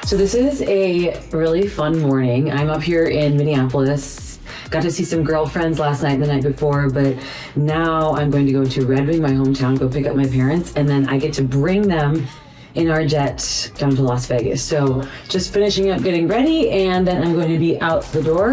So this is a really fun morning. I'm up here in Minneapolis. Got to see some girlfriends last night and the night before, but now I'm going to go to Red Wing, my hometown, go pick up my parents, and then I get to bring them in our jet down to Las Vegas. So just finishing up getting ready, and then I'm going to be out the door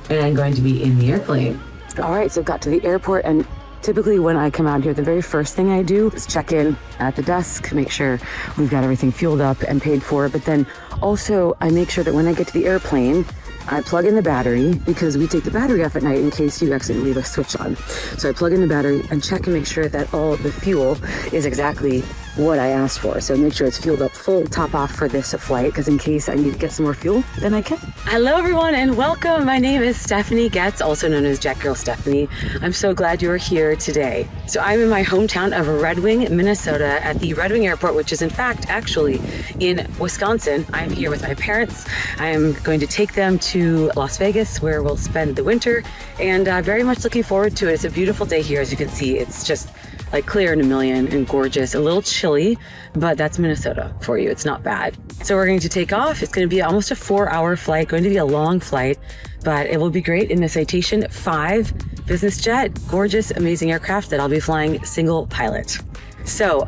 and I'm going to be in the airplane. All right, so got to the airport, and typically when I come out here, the very first thing I do is check in at the desk, make sure we've got everything fueled up and paid for. But then also I make sure that when I get to the airplane, I plug in the battery, because we take the battery off at night in case you accidentally leave a switch on. So I plug in the battery and check and make sure that all the fuel is exactly what I asked for. So make sure it's fueled up full top off for this flight, because in case I need to get some more fuel, then I can. Hello everyone and welcome. My name is Stephanie Getz, also known as Jet Girl Stephanie. I'm so glad you're here today. So I'm in my hometown of Red Wing, Minnesota at the Red Wing Airport, which is in fact actually in Wisconsin. I'm here with my parents. I am going to take them to Las Vegas where we'll spend the winter, and very much looking forward to it. It's a beautiful day here, as you can see. It's just like clear and a million and gorgeous, a little chilly, but that's Minnesota for you. It's not bad. So we're going to take off. It's going to be almost a 4-hour flight, going to be a long flight, but it will be great in the Citation V business jet. Gorgeous, amazing aircraft that I'll be flying single pilot. So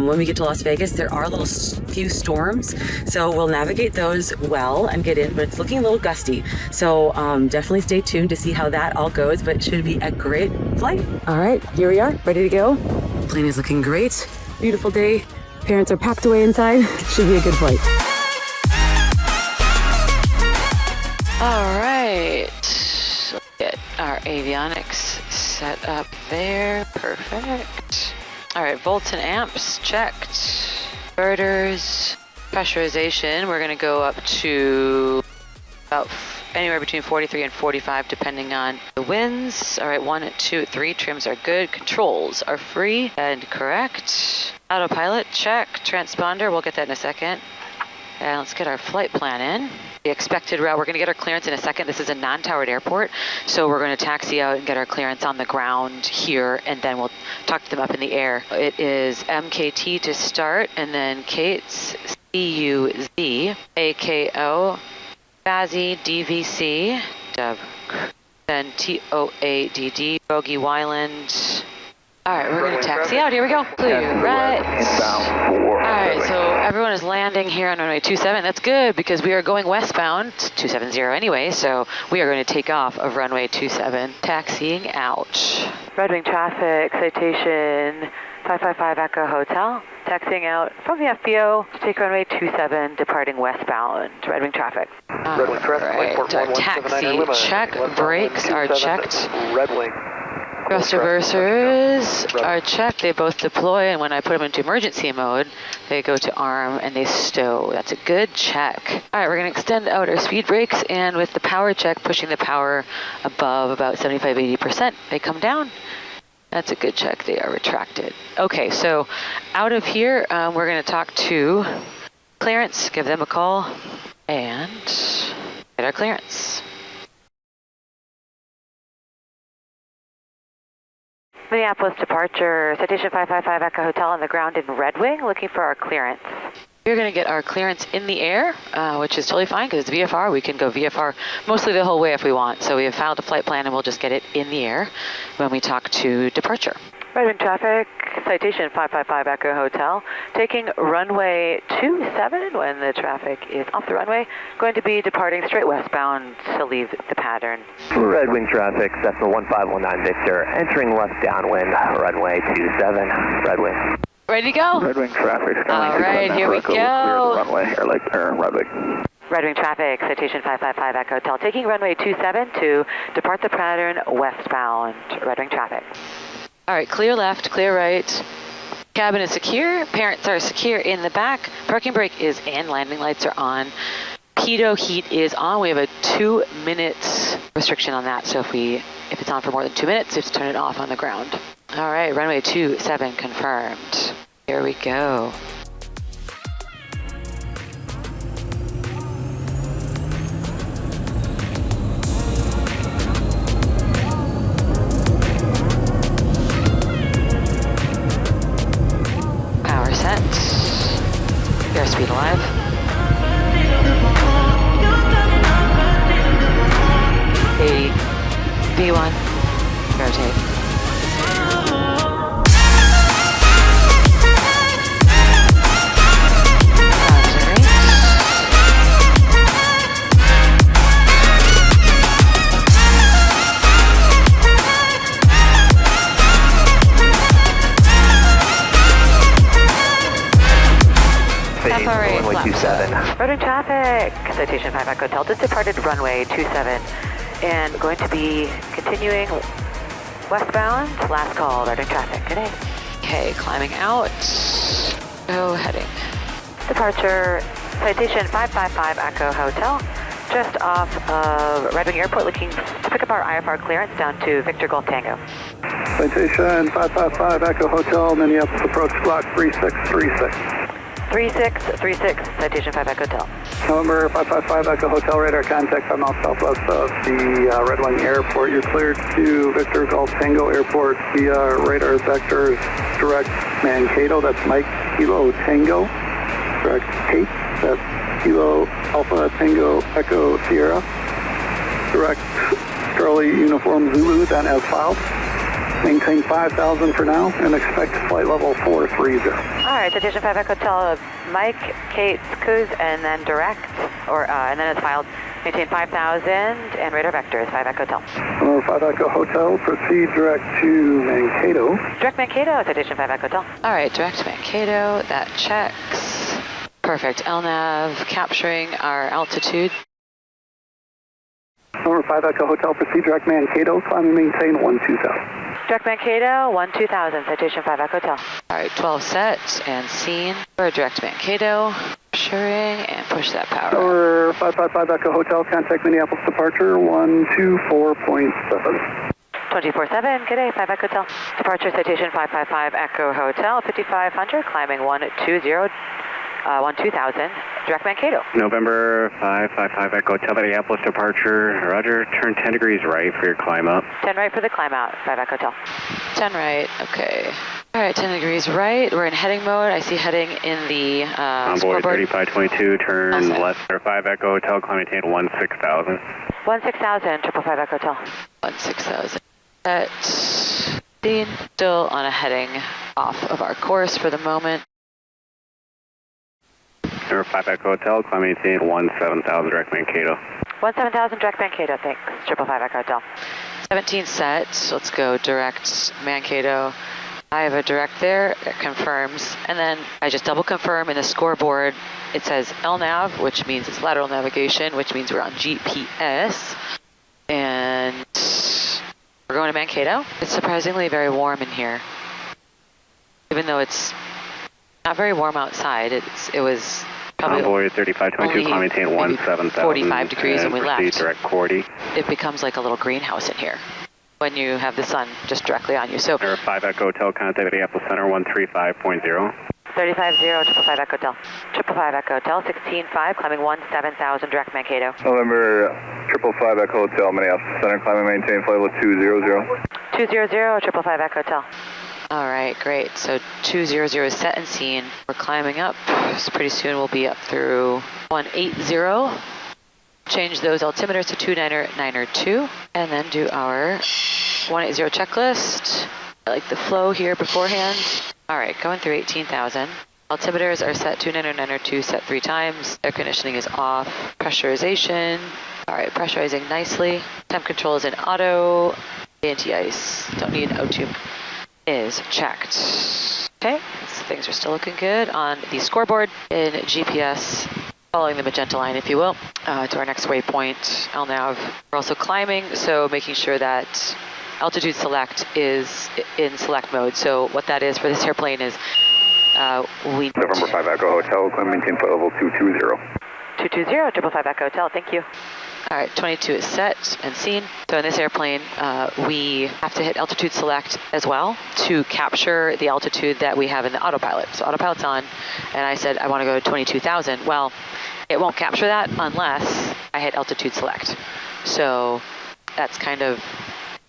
when we get to Las Vegas, there are few storms, so we'll navigate those well and get in, but it's looking a little gusty. So definitely stay tuned to see how that all goes, but it should be a great flight. All right, here we are, ready to go. Plane is looking great. Beautiful day. Parents are packed away inside. Should be a good flight. All right, let's get our avionics set up there. Perfect. All right, volts and amps checked. Inverters, pressurization, we're gonna go up to about anywhere between 43 and 45 depending on the winds. All right, 1, 2, 3 trims are good. Controls are free and correct. Autopilot check. Transponder, we'll get that in a second. And let's get our flight plan in. The expected route, we're going to get our clearance in a second. This is a non-towered airport, so we're going to taxi out and get our clearance on the ground here, and then we'll talk to them up in the air. It is MKT to start, and then Kate's CUZ, AKO, Bazzy, DVC, Dub, then TOADD, Bogey Wyland. All right, we're going to taxi out. Here we go. Clear, right. All right, so everyone is landing here on runway 27. That's good because we are going westbound, 270 anyway, so we are going to take off of runway 27, taxiing out. Red Wing traffic, Citation 555 Echo Hotel, taxiing out from the FBO to take runway 27, departing westbound. Red Wing traffic. Red Wing traffic, our taxi check, brakes are checked. Red Wing. Thrust reversers are checked. They both deploy, and when I put them into emergency mode, they go to arm and they stow. That's a good check. All right, we're going to extend out our speed brakes, and with the power check, pushing the power above about 75-80%, they come down. That's a good check. They are retracted. Okay, so out of here, we're going to talk to clearance, give them a call, and get our clearance. Minneapolis departure, Citation 555 Echo Hotel on the ground in Red Wing, looking for our clearance. We're going to get our clearance in the air, which is totally fine because it's VFR. We can go VFR mostly the whole way if we want. So we have filed a flight plan and we'll just get it in the air when we talk to departure. Red Wing traffic, Citation 555 Echo Hotel, taking runway 27 when the traffic is off the runway, going to be departing straight westbound to leave the pattern. Red Wing traffic, Cessna 1519 Victor, entering left downwind, runway 27, Red Wing. Ready to go? Red Wing traffic. All right, here we go. Runway, Red Wing. Red Wing traffic, Citation 555 Echo Hotel, taking runway 27 to depart the pattern westbound. Red Wing traffic. All right, clear left, clear right. Cabin is secure. Parents are secure in the back. Parking brake is in. Landing lights are on. Pitot heat is on. We have a 2-minute restriction on that. So if it's on for more than 2 minutes, we have to turn it off on the ground. All right, runway 27 confirmed. Here we go. Airspeed alive. V1, rotate. Runway 27. Road traffic, Citation 5 Echo Hotel, just departed runway 27 and going to be continuing westbound, last call, routing traffic, good day. Okay, climbing out, go heading. Departure, Citation 555 Echo Hotel, just off of Red Wing Airport, looking to pick up our IFR clearance down to Victor Golf Tango. Citation 555 Echo Hotel, Minneapolis approach block 3636. 3636, Citation 5 Echo Hotel. November 555 Echo Hotel, radar contact 5 miles southwest of the Red Wing Airport. You're cleared to Victor Golf Tango Airport via radar vectors direct Mankato, that's Mike Kilo Tango. Direct Kate, that's Kilo Alpha Tango Echo Sierra. Direct Charlie Uniform Zulu, then as filed. Maintain 5,000 for now and expect flight level 430. All right, Citation 5 Echo Hotel, Mike, Kate, Kuz, and then direct, and then it's filed. Maintain 5,000 and radar vector is 5 Echo Hotel. 5 Echo Hotel, proceed direct to Mankato. Direct Mankato, Citation 5 Echo Hotel. All right, direct Mankato, that checks. Perfect, LNAV capturing our altitude. 5 Echo Hotel, proceed direct Mankato, climb and maintain 12,000. Direct Mankato, 12,000, Citation 5 Echo Hotel. All right, 12 set and seen for direct Mankato. Assuring and push that power. Over 555 Echo Hotel, contact Minneapolis departure 124.7. 24-7, good day, 5 Echo Hotel. Departure Citation 555 Echo Hotel, 5500, climbing 12,000, direct Mankato. November 555 Echo Hotel, Minneapolis departure, roger, turn 10 degrees right for your climb up. 10 right for the climb out, 5 Echo Hotel. 10 right, okay. All right, 10 degrees right, we're in heading mode. I see heading in the Onboard 3522, turn left for 5 Echo Hotel, climb maintain 16,000. 16,000, 555 Echo Hotel. 16,000. At Dean, still on a heading off of our course for the moment. Number 5 Echo Hotel, climb maintain 17,000 direct Mankato. 17,000 direct Mankato, thanks. 555 Echo Hotel. 17 set, so let's go direct Mankato. I have a direct there, it confirms, and then I just double confirm in the scoreboard. It says LNAV, which means it's lateral navigation, which means we're on GPS. And we're going to Mankato. It's surprisingly very warm in here. Even though it's not very warm outside, it was probably Onboard 3522, climb maintain 17,000. 45 degrees when we left. Direct 40. It becomes like a little greenhouse in here when you have the sun just directly on you. So Number 5 Echo Hotel, contact Minneapolis Center 135.0. 350, 555 Echo Hotel. 555 Echo Hotel, 16.5, climbing 17,000 direct Mankato. November 555 Echo Hotel, Minneapolis Center, climb and maintain flight level 200. 200, 555 Echo Hotel. All right, great. So 200 is set and seen. We're climbing up. So pretty soon we'll be up through 180. Change those altimeters to 299er2 and then do our 180 checklist. I like the flow here beforehand. All right, going through 18,000. Altimeters are set 299er2 set 3 times. Air conditioning is off. Pressurization. All right, pressurizing nicely. Temp control is in auto. Anti-ice. Don't need an O2. Is checked. Okay, so things are still looking good on the scoreboard in GPS, following the magenta line, if you will, to our next waypoint, LNAV. We're also climbing, so making sure that altitude select is in select mode. So what that is for this airplane is we... November 5 Echo Hotel, climb maintain flight level 220. 220, 555 Echo Hotel, thank you. All right, 22 is set and seen. So in this airplane, we have to hit altitude select as well to capture the altitude that we have in the autopilot. So autopilot's on, and I said I want to go to 22,000. Well, it won't capture that unless I hit altitude select. So that's kind of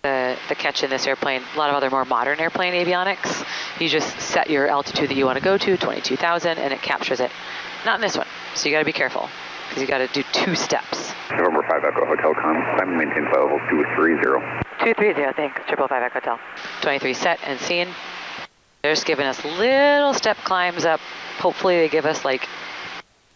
the catch in this airplane. A lot of other more modern airplane avionics, you just set your altitude that you want to go to, 22,000, and it captures it. Not in this one, so you got to be careful, because you got to do 2 steps. November 5 Echo Hotel, climb and maintain flight level 230. 230, thanks. 555 Echo Hotel. 23 set and seen. They're just giving us little step climbs up. Hopefully they give us like,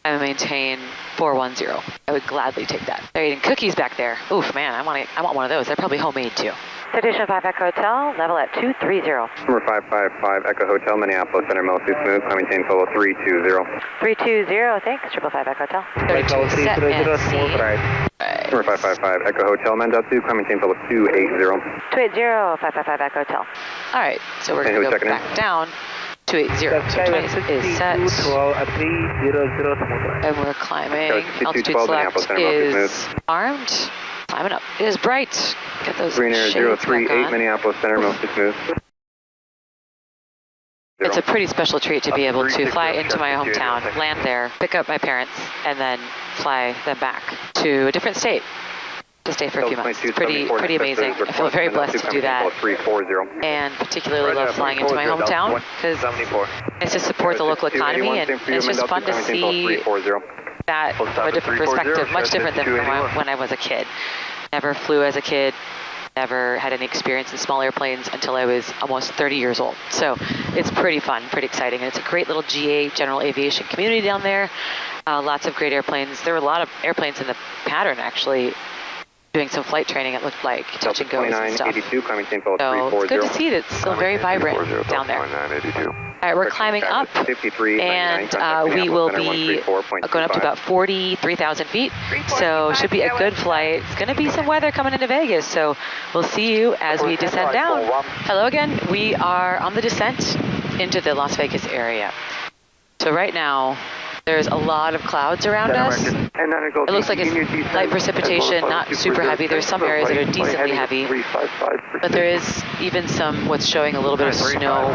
I maintain 410. I would gladly take that. They're eating cookies back there. Oof, man, I want one of those. They're probably homemade too. Citation 5 Echo Hotel, level at 230. Number 555 Echo Hotel, Minneapolis Center, mostly smooth. Climb maintain flow 320. 320, thanks. 555 Echo Hotel. 32 set and seen. Number 555 Echo Hotel, Mendotsu, climb maintain flow 280. 280, 555 Echo Hotel. All right, so we're going to go back down. 280. So 20 is set. And we're climbing. Altitude select is armed. Climbing up. It is bright. Get those Green Air shades 038 back on. Minneapolis Center, mostly smooth. It's a pretty special treat to be able to fly into my hometown, land there, pick up my parents, and then fly them back to a different state to stay for a few months. It's pretty amazing. I feel very blessed to do that, and particularly love flying into my hometown because it's to support the local economy, and it's just fun to see that from a different perspective, much different than from when I was a kid. Never flew as a kid, never had any experience in small airplanes until I was almost 30 years old. So it's pretty fun, pretty exciting. And it's a great little GA, general aviation community down there. Lots of great airplanes. There were a lot of airplanes in the pattern, actually, doing some flight training, it looked like, touch and goes and stuff. So it's good to see that it's still very vibrant down there. All right, we're climbing up, and we will be going up to about 43,000 feet, so should be a good flight. It's going to be some weather coming into Vegas, so we'll see you as we descend down. Hello again. We are on the descent into the Las Vegas area. So right now, there's a lot of clouds around us. It looks like it's light precipitation, not super heavy. There's some areas that are decently heavy, but there is even some, what's showing a little bit of snow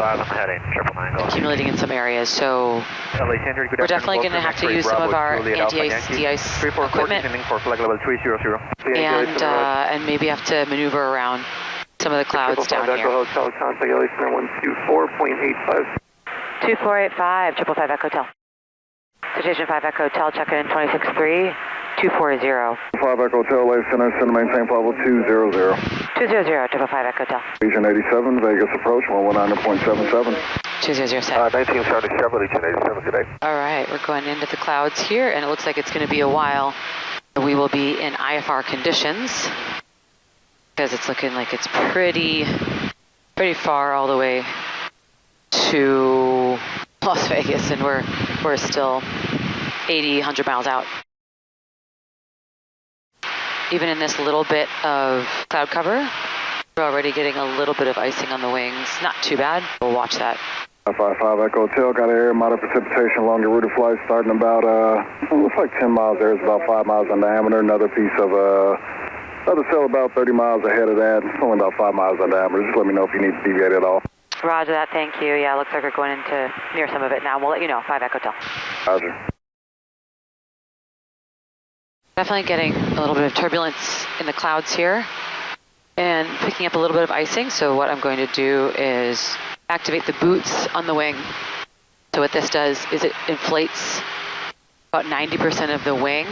accumulating in some areas. So we're definitely going to have to use some of our anti-ice de-ice equipment and maybe have to maneuver around some of the clouds down here. 2485, 555 Echo Hotel. Citation 5 Echo Hotel, checking in 263, 240. 5 Echo Hotel, Lake Center, center maintain level 200. 200, 555 Echo Hotel. Region 87, Vegas approach, 119.77. 200 set. 1977, Region 87 today. All right, we're going into the clouds here, and it looks like it's going to be a while. We will be in IFR conditions, because it's looking like it's pretty far all the way to Las Vegas, and we're still 80, 100 miles out. Even in this little bit of cloud cover, we're already getting a little bit of icing on the wings. Not too bad. We'll watch that. 555 Echo Hotel, got an air moderate precipitation along your route of flight, starting about, looks like 10 miles there. It's about 5 miles in diameter. Another piece of, another cell about 30 miles ahead of that. It's only about 5 miles in diameter. Just let me know if you need to deviate at all. Roger that, thank you. Yeah, looks like we're going into near some of it now. We'll let you know, 5 Echo Hotel. Roger. Definitely getting a little bit of turbulence in the clouds here and picking up a little bit of icing. So what I'm going to do is activate the boots on the wing. So what this does is it inflates about 90% of the wing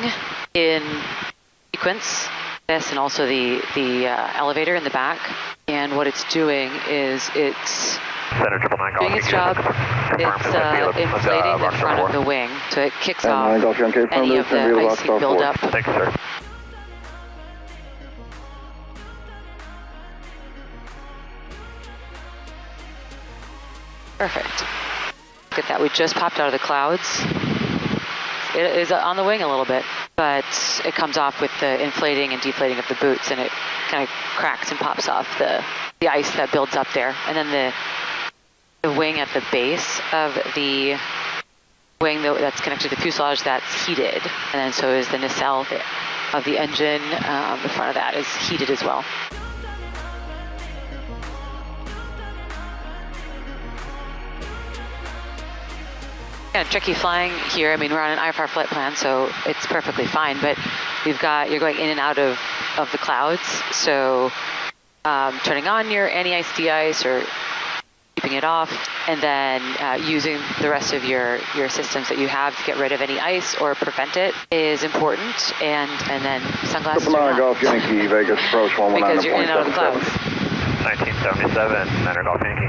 in sequence, this and also the elevator in the back. And what it's doing is it's doing its job. It's inflating the front of the wing, so it kicks off any of the icing buildup. Thank you, sir. Perfect. Look at that, we just popped out of the clouds. It is on the wing a little bit, but it comes off with the inflating and deflating of the boots, and it kind of cracks and pops off the ice that builds up there. And then the wing at the base of the wing that's connected to the fuselage, that's heated. And then so is the nacelle of the engine. The front of that is heated as well. Kind of tricky flying here. I mean, we're on an IFR flight plan, so it's perfectly fine, but you're going in and out of the clouds. So turning on your anti-ice de-ice or keeping it off, and then using the rest of your systems that you have to get rid of any ice or prevent it is important, and then sunglasses are 9 not. Golf Yankee, Vegas approach 119.77. Because you're in and out of the clouds. 1977, 9 Golf Yankee.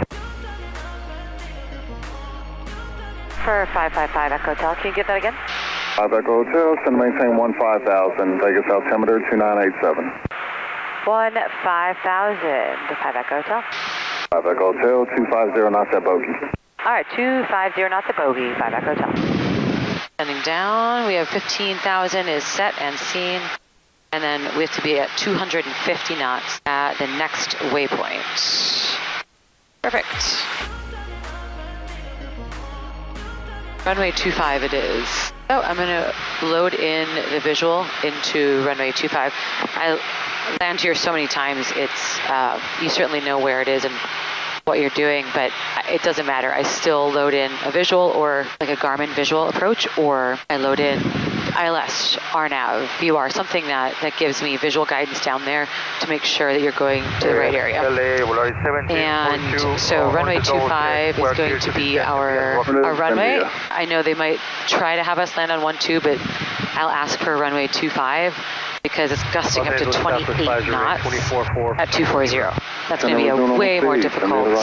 For 555 Echo Hotel, can you give that again? 5 Echo Hotel, send maintain 15,000, Vegas altimeter 2987. 15,000 to 5 Echo Hotel. 5 Echo Hotel, 250, not that bogey. All right, 250, not the bogey, 5 Echo Hotel. Sending down, we have 15,000 is set and seen, and then we have to be at 250 knots at the next waypoint. Perfect. Runway 25 it is. So I'm gonna load in the visual into runway 25. I land here so many times, it's, you certainly know where it is and what you're doing, but it doesn't matter. I still load in a visual or like a Garmin visual approach, or I load in ILS, RNAV, VUR, something that gives me visual guidance down there to make sure that you're going to the right area. And so runway 25 is going to be our runway. I know they might try to have us land on 12, but I'll ask for runway 25 because it's gusting up to 28 knots at 240. That's going to be a way more difficult.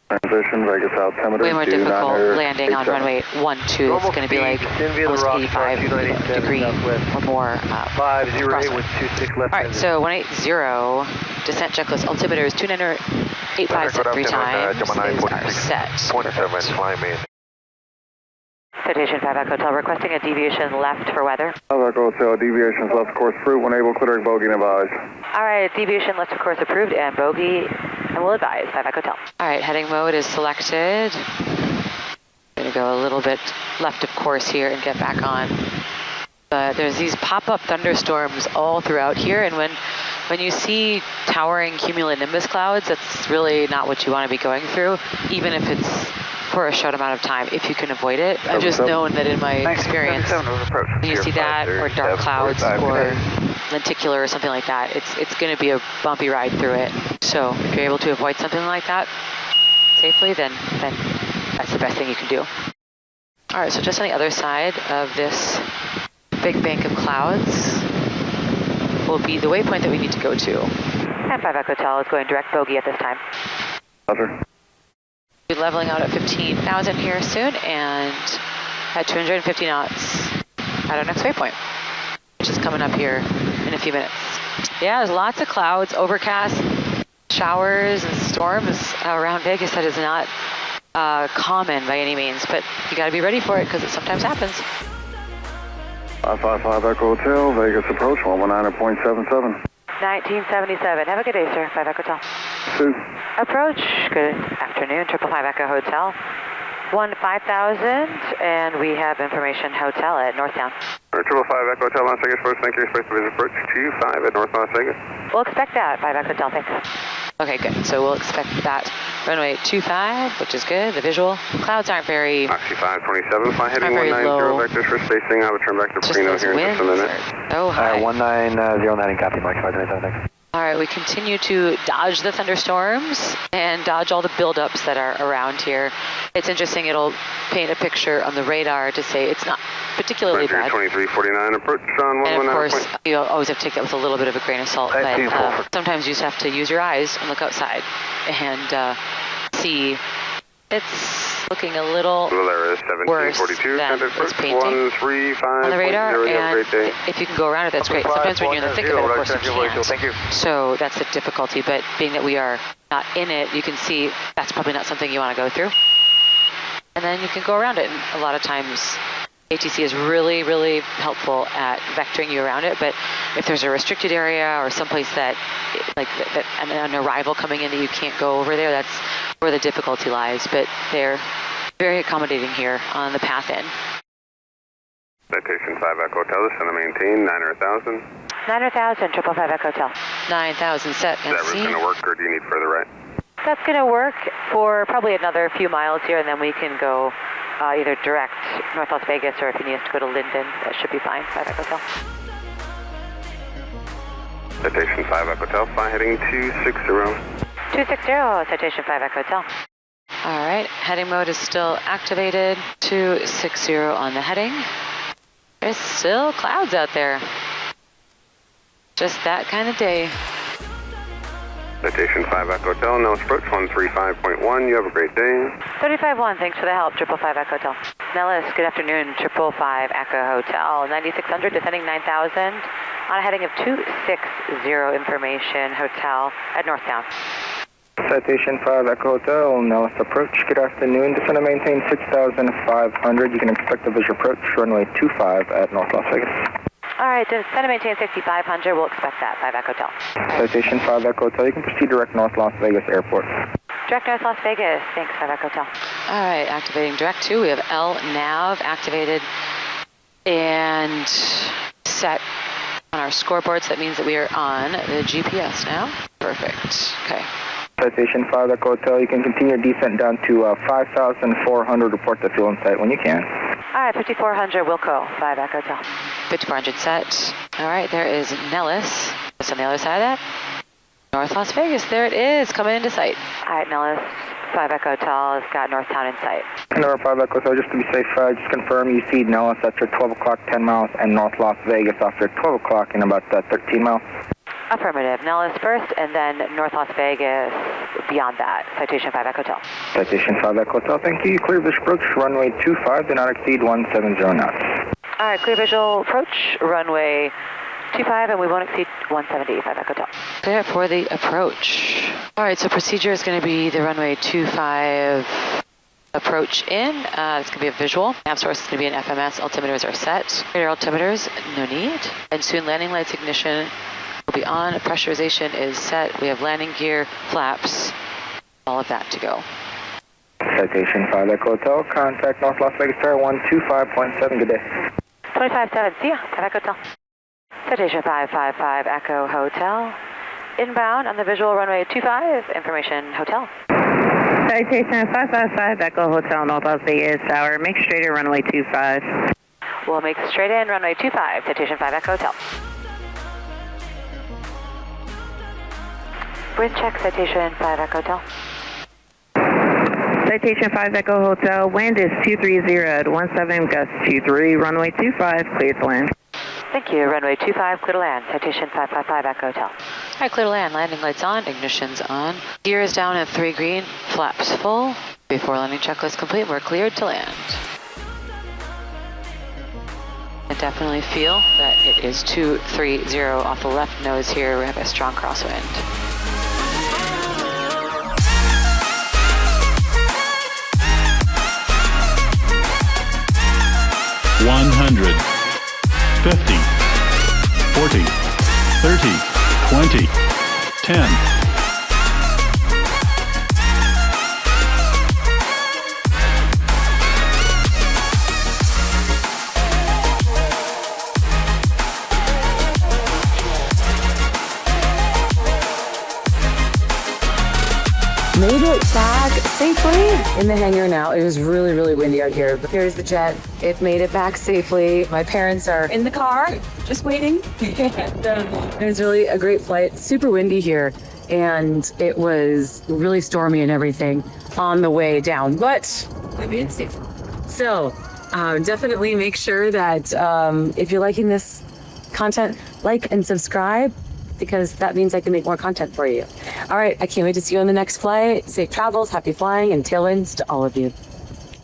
Transition, Vegas altimeter. Way more difficult landing on runway 12. It's going to be like almost 85 degree or more. 508 with 26 left. All right, so 180 descent checklist altimeter is 208.5 set 3 times is our set. 27, climb in. Citation 5 Echo Hotel requesting a deviation left for weather. 5 Echo Hotel, deviations left of course approved, when able, clearing bogey and advised. All right, deviation left of course approved and bogey, and we'll advise 5 Echo Hotel. All right, heading mode is selected. Going to go a little bit left of course here and get back on. But there's these pop-up thunderstorms all throughout here, and when you see towering cumulonimbus clouds, that's really not what you want to be going through, even if it's for a short amount of time, if you can avoid it. I've just known that in my experience, when you see that, or dark clouds, or lenticular or something like that, it's going to be a bumpy ride through it. So if you're able to avoid something like that safely, then that's the best thing you can do. All right, so just on the other side of this big bank of clouds will be the waypoint that we need to go to. And 5 Echo Hotel is going direct bogey at this time. Roger. We'll be leveling out at 15,000 here soon, and at 250 knots at our next waypoint, which is coming up here in a few minutes. Yeah, there's lots of clouds, overcast, showers and storms around Vegas. That is not common by any means, but you got to be ready for it because it sometimes happens. 555 Echo Hotel, Vegas approach 119.77. 1977. Have a good day, sir. 5 Echo Hotel. 2. Approach. Good afternoon. 555 Echo Hotel. 15,000, and we have information hotel at Northtown. 555 Echo Hotel, Las Vegas, first, thank you. Space to visit approach 25 at North Las Vegas. We'll expect that. 5 Echo Hotel, thanks. Okay, good. So we'll expect that. Runway 25, which is good. The visual clouds aren't very. Oxy 527, fly heading Very 190 low. vectors for spacing. I will turn back to Just Prino those here in winds just a minute. are so high. 1909, copy, Mark 527, thanks. All right, we continue to dodge the thunderstorms and dodge all the buildups that are around here. It's interesting, it'll paint a picture on the radar to say it's not particularly bad. 2349, approach on And of 119. course, you always have to take that with a little bit of a grain of salt, but sometimes you just have to use your eyes and look outside and see. It's looking a little There is worse 1742, than it's painting 135 on the radar, and great day. if you can go around it, that's great. Sometimes when you're in the thick of it, of course, you can't. Thank you. So that's the difficulty, but being that we are not in it, you can see that's probably not something you want to go through. And then you can go around it, and a lot of times ATC is really, really helpful at vectoring you around it, but if there's a restricted area or someplace that, like an arrival coming in that you can't go over there, that's where the difficulty lies, but they're very accommodating here on the path in. Citation 5 Echo Hotel, descend to maintain 900,000. 900,000, 555 Echo Hotel. 9,000 set and Is that route seen. going to work, or do you need further right? That's going to work for probably another few miles here, and then we can go either direct North Las Vegas, or if you need us to go to Linden, that should be fine. 5 Echo Hotel. Citation 5 Echo Hotel, fly heading 260. 260, Citation 5 Echo Hotel. All right, heading mode is still activated. 260 on the heading. There's still clouds out there. Just that kind of day. Citation 5 Echo Hotel, Nellis approach 135.1. You have a great day. 35-1, thanks for the help, 555 Echo Hotel. Nellis, good afternoon, 555 Echo Hotel, 9600, descending 9000, on a heading of 260 information, hotel at Northtown. Citation 5 Echo Hotel, Nellis approach, good afternoon, descend and maintain 6,500, you can expect the visual approach, runway 25 at North Las Vegas. All right, descend and maintain 6,500, we'll expect that, 5 Echo Hotel. Citation 5 Echo Hotel, you can proceed direct North Las Vegas Airport. Direct North Las Vegas, thanks, 5 Echo Hotel. All right, activating direct 2, we have LNAV activated and set on our scoreboards. That means that we are on the GPS now. Perfect, okay. Citation 5 Echo Hotel, you can continue your descent down to 5,400, report the fuel in sight when you can. All right, 5,400, Wilco, 5 Echo Hotel. 5,400 set. All right, there is Nellis. Just on the other side of that. North Las Vegas, there it is, coming into sight. All right, Nellis, 5 Echo Hotel has got Northtown in sight. Number 5 Echo Hotel, just to be safe, just confirm you see Nellis after 12 o'clock, 10 miles, and North Las Vegas after 12 o'clock in about 13 miles. Affirmative. Nellis first, and then North Las Vegas beyond that. Citation 5 Echo Hotel. Citation 5 Echo Hotel, thank you. Clear visual approach, runway 25, do not exceed 170 knots. All right, clear visual approach, runway 25, and we won't exceed 170, 5 Echo Hotel. Clear for the approach. All right, so procedure is going to be the runway 25 approach in. It's going to be a visual. Nav source is going to be an FMS. Altimeters are set. Radar altimeters, no need. And soon landing lights ignition will be on. Pressurization is set. We have landing gear, flaps, all of that to go. Citation 5 Echo Hotel, contact North Las Vegas Tower 125.7, good day. 25-7, see ya, 5 Echo Hotel. Citation 555 Echo Hotel. Inbound on the visual runway 25, information hotel. Citation 555 Echo Hotel, North Las Vegas Tower. Make straight in runway 25. We'll make straight in runway 25, Citation 5 Echo Hotel. Wind check, Citation 5 Echo Hotel. Citation 5 Echo Hotel, wind is 230 at 17 gust 23, runway 25, cleared to land. Thank you, runway 25, clear to land, Citation 555 Echo Hotel. All right, clear to land, landing lights on, ignition's on. Gear is down at 3 green, flaps full. Before landing checklist complete, we're cleared to land. I definitely feel that it is 230 off the left nose here. We have a strong crosswind. 100, 50, 40, 30, 20, 10. Made it back safely in the hangar now. It was really, really windy out here, but here's the jet. It made it back safely. My parents are in the car, just waiting. And, it was really a great flight. Super windy here, and it was really stormy and everything on the way down, but we made it safe. So definitely make sure that if you're liking this content, like and subscribe, because that means I can make more content for you. All right, I can't wait to see you on the next flight. Safe travels, happy flying, and tailwinds to all of you.